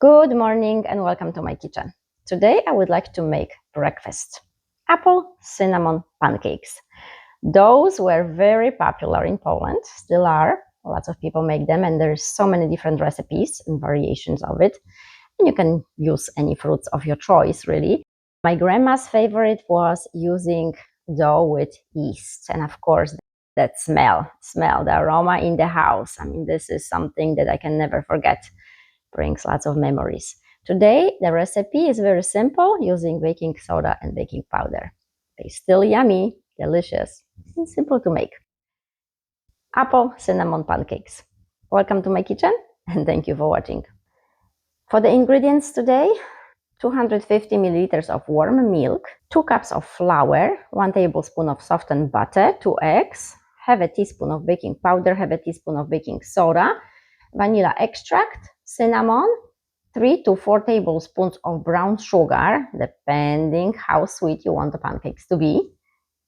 Good morning and welcome to my kitchen. Today I would like to make breakfast. Apple cinnamon pancakes. Those were very popular in Poland, still are. Lots of people make them and there's so many different recipes and variations of it. And you can use any fruits of your choice, really. My grandma's favorite was using dough with yeast and of course that smell, the aroma in the house. I mean, this is something that I can never forget. Brings lots of memories. Today, the recipe is very simple using baking soda and baking powder. They're still yummy, delicious, and simple to make. Apple cinnamon pancakes. Welcome to my kitchen and thank you for watching. For the ingredients today, 250 milliliters of warm milk, 2 cups of flour, 1 tablespoon of softened butter, 2 eggs, half a teaspoon of baking powder, half a teaspoon of baking soda, vanilla extract, cinnamon, 3 to 4 tablespoons of brown sugar, depending how sweet you want the pancakes to be,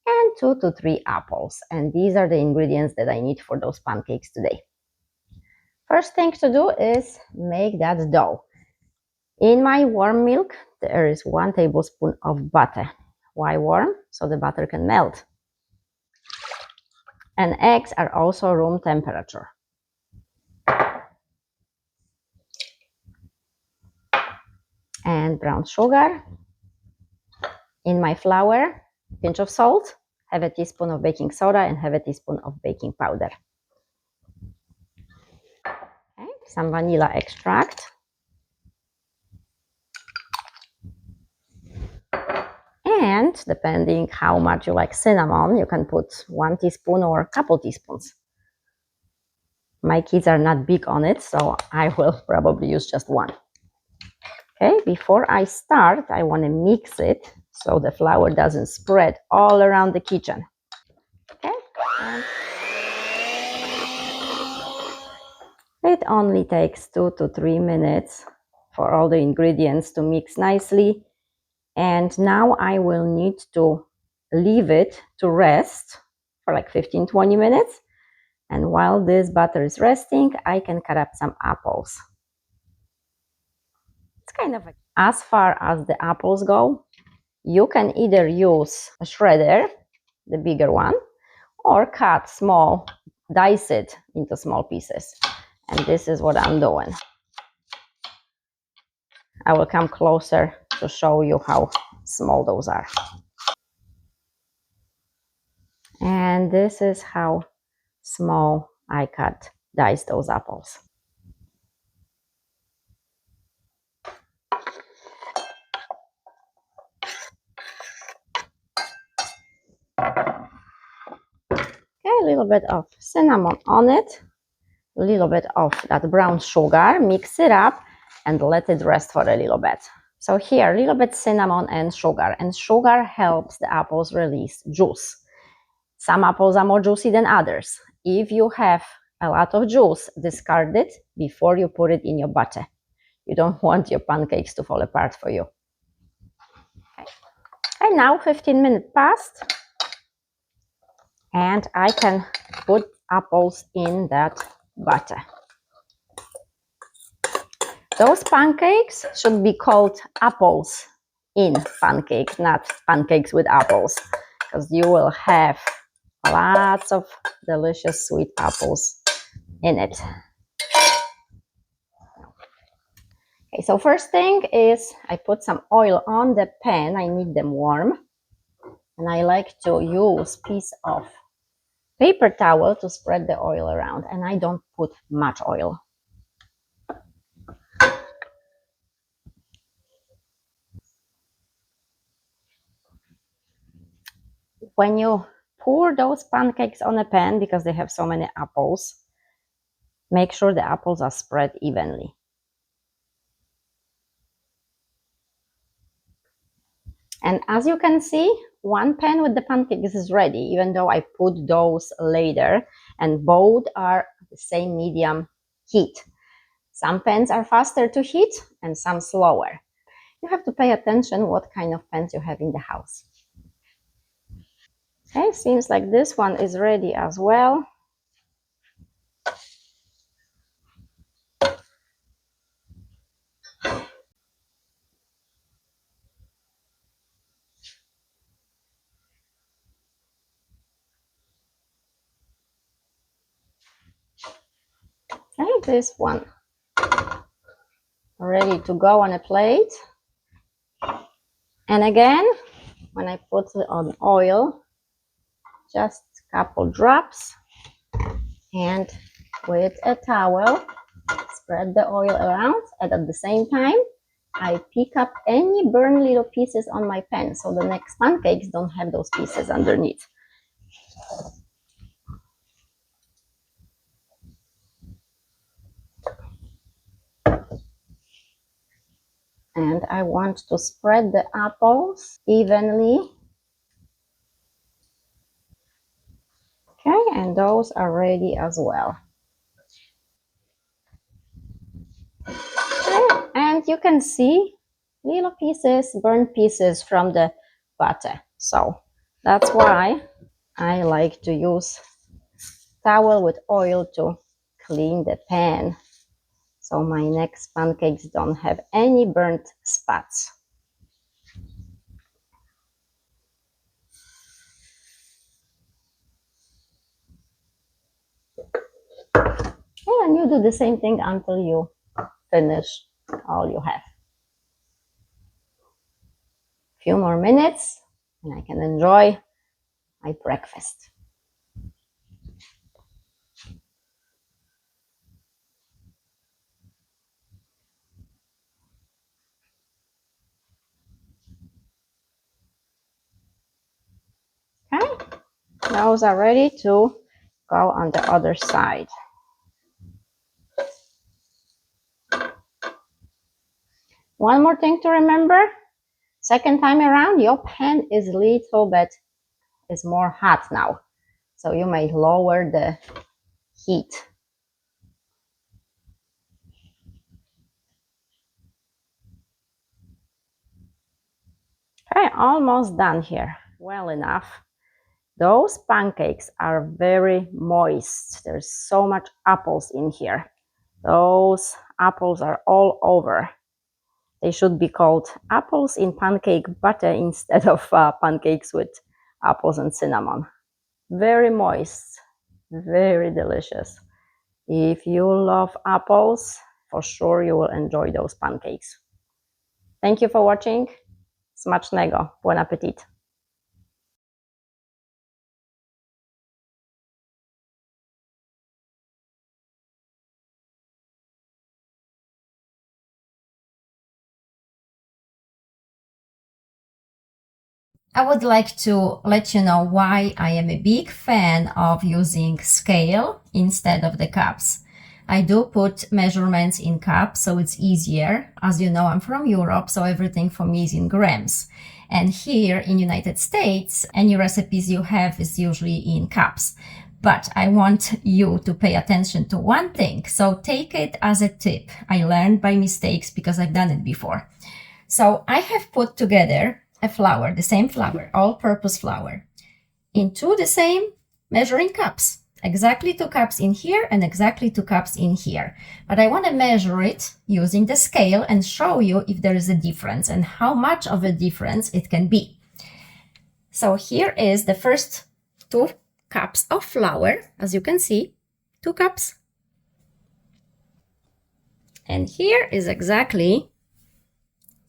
and 2 to 3 apples. And these are the ingredients that I need for those pancakes today. First thing to do is make that dough. In my warm milk, there is 1 tablespoon of butter. Why warm? So the butter can melt. And eggs are also room temperature. And brown sugar. In my flour, pinch of salt, half a teaspoon of baking soda and half a teaspoon of baking powder. Okay, some vanilla extract. And depending how much you like cinnamon, you can put 1 teaspoon or a couple teaspoons. My kids are not big on it, so I will probably use just 1. Okay, before I start, I want to mix it so the flour doesn't spread all around the kitchen. Okay, and it only takes 2 to 3 minutes for all the ingredients to mix nicely. And now I will need to leave it to rest for like 15-20 minutes. And while this butter is resting, I can cut up some apples. It's kind of like, as far as the apples go, you can either use a shredder, the bigger one, or cut small, dice it into small pieces. And this is what I'm doing. I will come closer to show you how small those are. And this is how small I dice those apples. Okay, a little bit of cinnamon on it, a little bit of that brown sugar, mix it up and let it rest for a little bit. So here, a little bit cinnamon and sugar helps the apples release juice. Some apples are more juicy than others. If you have a lot of juice, discard it before you put it in your butter. You don't want your pancakes to fall apart for you. Okay. And now 15 minutes passed. And I can put apples in that butter. Those pancakes should be called apples in pancakes, not pancakes with apples, because you will have lots of delicious sweet apples in it. Okay, so first thing is I put some oil on the pan. I need them warm. And I like to use a piece of paper towel to spread the oil around, and I don't put much oil. When you pour those pancakes on a pan, because they have so many apples, make sure the apples are spread evenly. And as you can see, one pan with the pancakes is ready, even though I put those later, and both are the same medium heat. Some pans are faster to heat and some slower. You have to pay attention what kind of pans you have in the house. Okay, seems like this one is ready as well. Okay, this one ready to go on a plate. And again, when I put it on oil, just a couple drops, and with a towel, spread the oil around, and at the same time, I pick up any burned little pieces on my pan, so the next pancakes don't have those pieces underneath. And I want to spread the apples evenly. Okay, and those are ready as well. Okay, and you can see little pieces, burnt pieces from the butter. So that's why I like to use towel with oil to clean the pan, so my next pancakes don't have any burnt spots. And you do the same thing until you finish all you have. A few more minutes and I can enjoy my breakfast. Okay, those are ready to go on the other side. One more thing to remember, second time around your pan is a little bit more hot now, so you may lower the heat. Okay, almost done here. Well enough. Those pancakes are very moist. There's so much apples in here. Those apples are all over. They should be called apples in pancake butter instead of pancakes with apples and cinnamon. Very moist, very delicious. If you love apples, for sure you will enjoy those pancakes. Thank you for watching. Smacznego. Bon appetit. I would like to let you know why I am a big fan of using scale instead of the cups. I do put measurements in cups, so it's easier. As you know, I'm from Europe, so everything for me is in grams. And here in United States, any recipes you have is usually in cups. But I want you to pay attention to one thing, so take it as a tip. I learned by mistakes because I've done it before. So I have put together a flour, the same flour, all-purpose flour, into the same measuring cups. Exactly 2 cups in here and exactly 2 cups in here. But I want to measure it using the scale and show you if there is a difference and how much of a difference it can be. So here is the first 2 cups of flour, as you can see, 2 cups. And here is exactly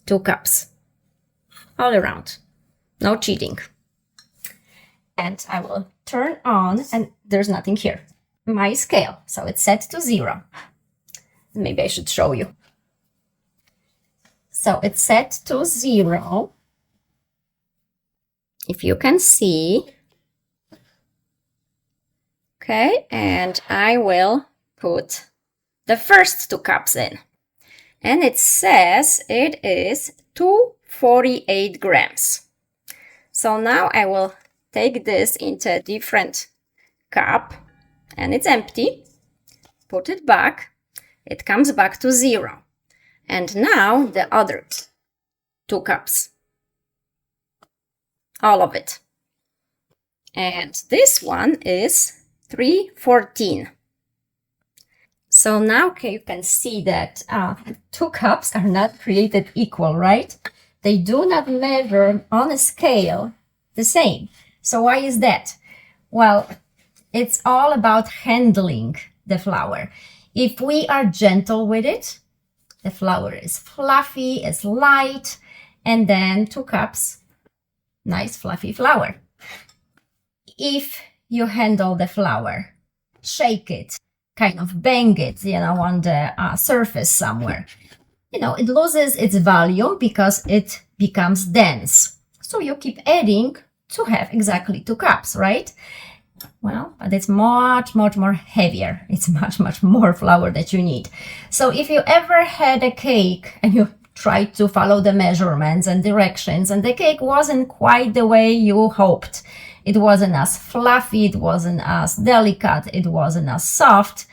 2 cups. All around. No cheating. And I will turn on, and there's nothing here. My scale. So it's set to 0. Maybe I should show you. So it's set to 0. If you can see. Okay, and I will put the first 2 cups in. And it says it is 248 grams. So now I will take this into a different cup, and it's empty. Put it back. It comes back to 0. And now the other 2 cups. All of it. And this one is 314. So now you can see that 2 cups are not created equal, right? They do not measure on a scale the same. So why is that? Well, it's all about handling the flour. If we are gentle with it, the flour is fluffy, it's light, and then 2 cups, nice fluffy flour. If you handle the flour, shake it, kind of bang it, on the surface somewhere, it loses its volume because it becomes dense. So you keep adding to have exactly 2 cups, right? Well, but it's much, much more heavier. It's much, much more flour that you need. So if you ever had a cake and you tried to follow the measurements and directions and the cake wasn't quite the way you hoped, it wasn't as fluffy, it wasn't as delicate, it wasn't as soft,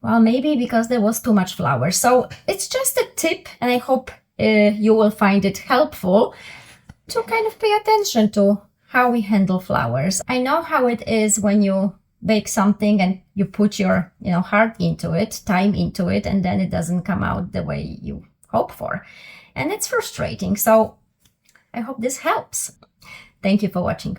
well, maybe because there was too much flour. So it's just a tip, and I hope you will find it helpful to kind of pay attention to how we handle flours. I know how it is when you bake something and you put your, heart into it, time into it, and then it doesn't come out the way you hope for. And it's frustrating. So I hope this helps. Thank you for watching.